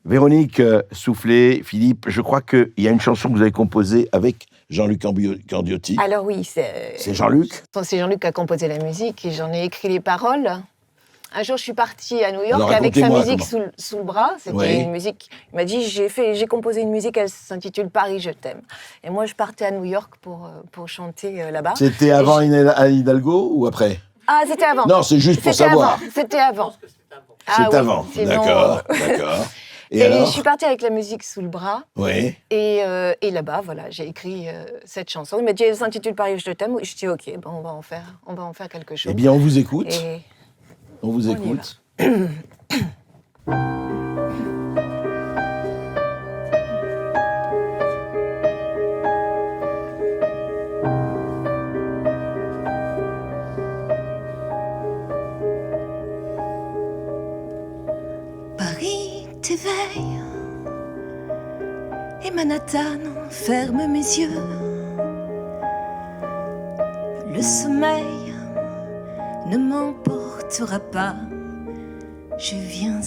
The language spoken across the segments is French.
Véronique Soufflé, Philippe, je crois qu'il y a une chanson que vous avez composée avec Jean-Luc Candiotti. Alors oui, c'est Jean-Luc. C'est Jean-Luc qui a composé la musique et j'en ai écrit les paroles. Un jour, je suis partie à New York Alors, avec sa racontez-moi musique sous le bras. C'était une musique. Il m'a dit j'ai composé une musique, elle s'intitule Paris, je t'aime. Et moi, je partais à New York pour chanter là-bas. C'était avant Anne Hidalgo ou après? Ah, c'était avant. Non, c'est juste pour savoir. C'était avant. C'est avant. D'accord. Et alors je suis partie avec la musique sous le bras. Oui. Et là-bas, voilà, j'ai écrit cette chanson. Il m'a dit, elle s'intitule Paris, je t'aime. Je dis, ok, bon, on va en faire quelque chose. Eh bien, on vous écoute. Et on vous écoute. Paris t'éveille et Manhattan ferme mes yeux. Le sommeil ne m'emportera pas. Je viens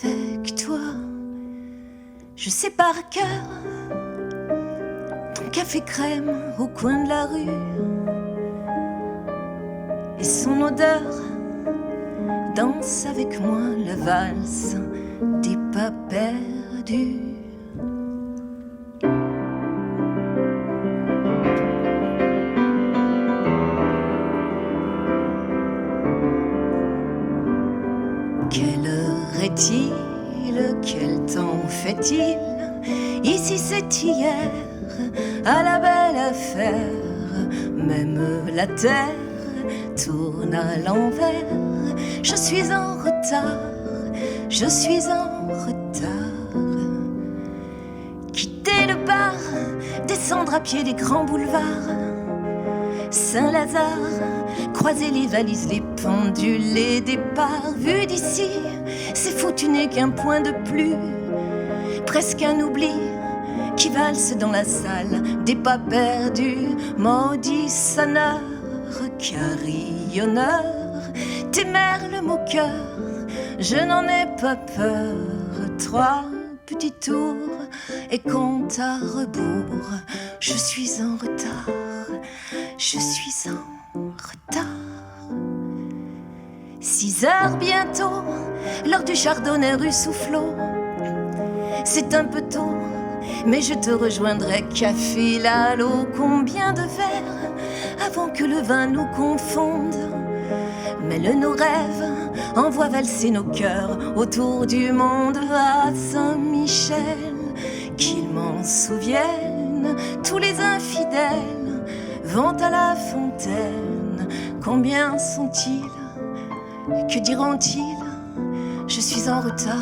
avec toi. Je sais par cœur ton café crème au coin de la rue et son odeur danse avec moi la valse des pas perdus. Quelle heure est-il? Quel temps fait-il? Ici c'est hier, à la belle affaire. Même la terre tourne à l'envers. Je suis en retard, je suis en retard. Quitter le bar, descendre à pied des grands boulevards. Saint-Lazare, croiser les valises, les pendules, les départs. Vu d'ici, c'est fou, tu n'es qu'un point de plus. Presque un oubli qui valse dans la salle des pas perdus. Maudit sonneur, carillonneur, tes merles moqueurs, je n'en ai pas peur. 3 petits tours et compte à rebours. Je suis en retard, je suis en retard. 6 heures bientôt, l'heure du chardonnay rue Soufflot. C'est un peu tôt, mais je te rejoindrai café Lalo. Combien de verres avant que le vin nous confonde? Mêle nos rêves, envoie valser nos cœurs autour du monde. À Saint-Michel, qu'ils m'en souviennent, tous les infidèles vont à la fontaine. Combien sont-ils? Que diront-ils? Je suis en retard,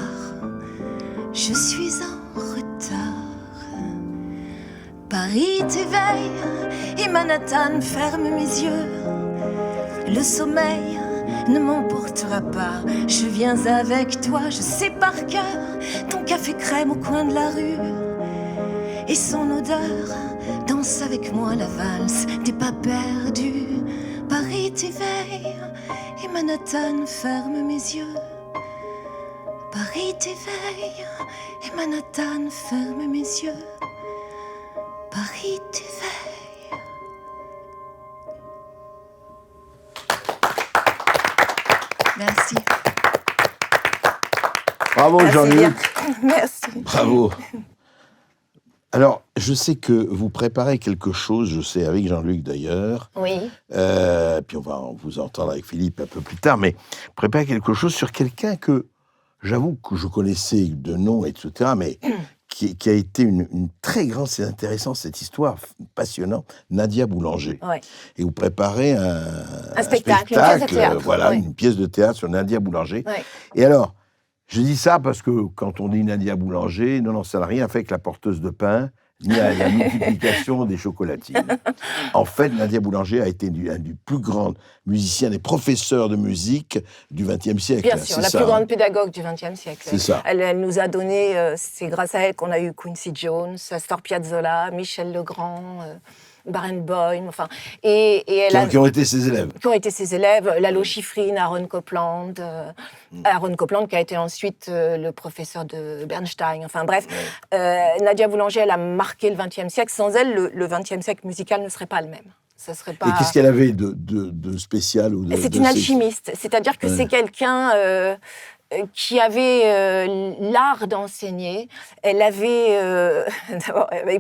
je suis en retard. Paris t'éveille et Manhattan ferme mes yeux. Le sommeil ne m'emportera pas. Je viens avec toi, je sais par cœur ton café crème au coin de la rue. Et son odeur danse avec moi la valse des pas perdus. Paris t'éveille et Manhattan ferme mes yeux. Paris t'éveille et Manhattan ferme mes yeux. Paris t'éveille. Merci. Bravo Jean-Luc. Merci. Bravo. Alors, je sais que vous préparez quelque chose, je sais avec Jean-Luc d'ailleurs. Oui. Puis on va vous entendre avec Philippe un peu plus tard, mais préparez quelque chose sur quelqu'un que j'avoue que je connaissais de nom, etc., mais qui a été une très grande, c'est intéressant cette histoire, passionnante, Nadia Boulanger. Ouais. Et vous préparez un spectacle, une pièce de théâtre. Voilà, ouais. une pièce de théâtre sur Nadia Boulanger. Ouais. Et alors, je dis ça parce que quand on dit Nadia Boulanger, non, ça n'a rien fait avec la porteuse de pain, ni à la multiplication des chocolatines. En fait, Nadia Boulanger a été un des plus grands musiciens, des professeurs de musique du XXe siècle. Bien sûr, la plus grande pédagogue du XXe siècle. C'est ça. Elle nous a donné, c'est grâce à elle qu'on a eu Quincy Jones, Astor Piazzolla, Michel Legrand. Barenboim, enfin, et elle qui ont été ses élèves. Qui ont été ses élèves, Lalo Schifrin, Aaron Copland, Aaron Copland qui a été ensuite le professeur de Bernstein, enfin bref. Nadia Boulanger, elle a marqué le XXe siècle. Sans elle, le XXe siècle musical ne serait pas le même. Ça serait pas... Et qu'est-ce qu'elle avait de spécial ou C'est une alchimiste, c'est-à-dire que c'est quelqu'un qui avait l'art d'enseigner. Elle avait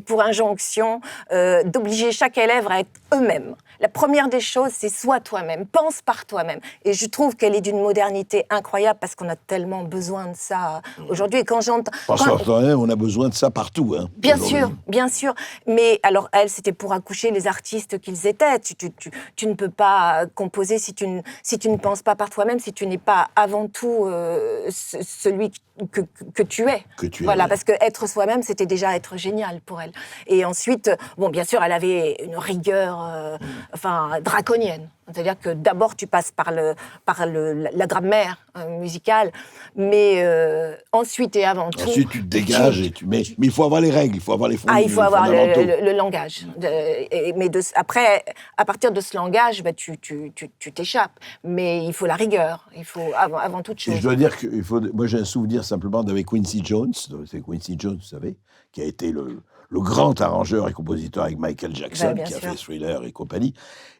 pour injonction d'obliger chaque élève à être eux-mêmes. La première des choses, c'est sois toi-même, pense par toi-même. Et je trouve qu'elle est d'une modernité incroyable parce qu'on a tellement besoin de ça aujourd'hui. Et quand j'entends... Parce qu'on a besoin de ça partout. Hein, bien sûr, bien sûr. Mais alors, elle, c'était pour accoucher les artistes qu'ils étaient. Tu ne peux pas composer si tu ne penses pas par toi-même, si tu n'es pas avant tout celui que tu es. Voilà, parce que être soi-même, c'était déjà être génial pour elle. Et ensuite, bon, bien sûr, elle avait une rigueur draconienne. C'est-à-dire que d'abord, tu passes par la grammaire musicale, mais ensuite et avant tout... Ensuite, tu te dégages, mais il faut avoir les règles, il faut avoir les fondamentaux. Il faut avoir le langage. Mais après, à partir de ce langage, tu t'échappes. Mais il faut la rigueur, il faut avant toute chose. Et je dois dire que moi, j'ai un souvenir simplement d'avec Quincy Jones. C'est Quincy Jones, vous savez, qui a été le grand arrangeur et compositeur avec Michael Jackson, qui a fait Thriller et compagnie.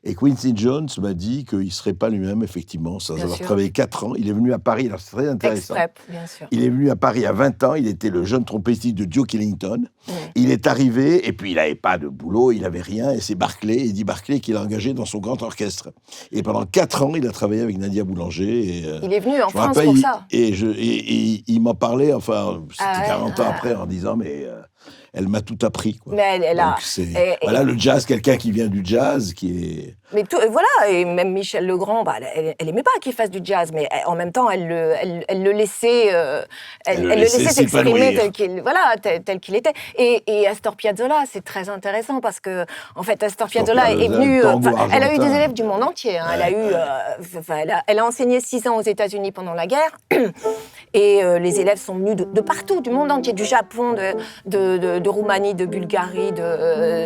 Et Quincy Jones m'a dit qu'il ne serait pas lui-même, effectivement, sans avoir travaillé 4 ans. Il est venu à Paris, alors c'est très intéressant. Bien sûr. Il est venu à Paris à 20 ans, il était le jeune trompettiste de Duke Ellington. Il est arrivé, et puis il n'avait pas de boulot, il n'avait rien, et c'est Barclay, Eddie Barclay, qui l'a engagé dans son grand orchestre. Et pendant 4 ans, il a travaillé avec Nadia Boulanger. Et, il est venu en France pour ça. Et il m'en parlait, enfin, c'était 40 ans après, en disant, mais... elle m'a tout appris, quoi. Mais elle a... Voilà, le jazz, quelqu'un qui vient du jazz, qui est... Mais voilà, et même Michel Legrand, elle aimait pas qu'il fasse du jazz, mais en même temps, elle le laissait, elle le laissait s'exprimer tel qu'il était. Et Astor Piazzolla, c'est très intéressant parce que, en fait, Astor Piazzolla est venue, elle a eu des élèves du monde entier. Hein, elle a enseigné 6 ans aux États-Unis pendant la guerre, et les élèves sont venus de partout, du monde entier, du Japon, de Roumanie, de Bulgarie,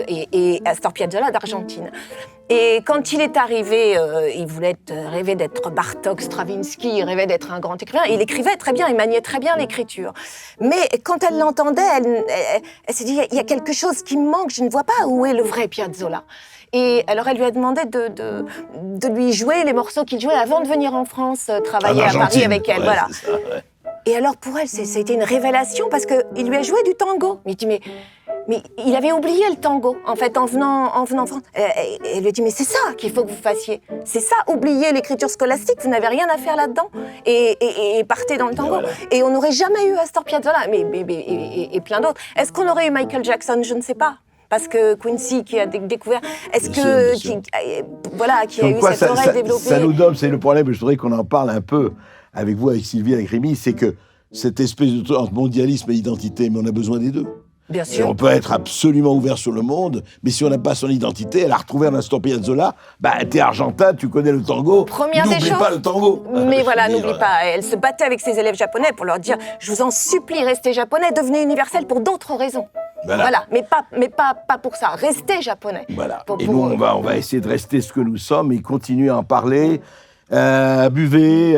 et Astor Piazzolla d'Argentine. Et quand il est arrivé, il rêvait d'être Bartók, Stravinsky, il rêvait d'être un grand écrivain. Il écrivait très bien, il maniait très bien l'écriture. Mais quand elle l'entendait, elle s'est dit, il y a quelque chose qui me manque, je ne vois pas où est le vrai Piazzolla. Et alors elle lui a demandé de lui jouer les morceaux qu'il jouait avant de venir en France, travailler à Paris avec elle. Voilà. Ça, ouais. Et alors pour elle, c'était une révélation parce qu'il lui a joué du tango. Mais il dit, mais il avait oublié le tango, en fait, en venant en France. Elle lui dit, mais c'est ça qu'il faut que vous fassiez. C'est ça, oubliez l'écriture scolastique, vous n'avez rien à faire là-dedans. Et partez dans le tango. Voilà. Et on n'aurait jamais eu Astor Piazzolla, et plein d'autres. Est-ce qu'on aurait eu Michael Jackson? Je ne sais pas. Parce que Quincy qui a découvert, qui a eu cette oreille développée. Ça nous donne, c'est le problème, je voudrais qu'on en parle un peu avec vous, avec Sylvie, avec Rémi, c'est que cette espèce de truc entre mondialisme et identité, mais on a besoin des deux. Bien sûr. On peut être absolument ouvert sur le monde, mais si on n'a pas son identité, elle a retrouvé un Astor Piazzolla, t'es argentin, tu connais le tango, n'oublie pas le tango. Mais voilà, n'oublie pas, elle se battait avec ses élèves japonais pour leur dire, je vous en supplie, restez japonais, devenez universel pour d'autres raisons. Voilà. Mais pas pour ça, restez japonais. Voilà. Et nous, on va essayer de rester ce que nous sommes et continuer à en parler. Buvez...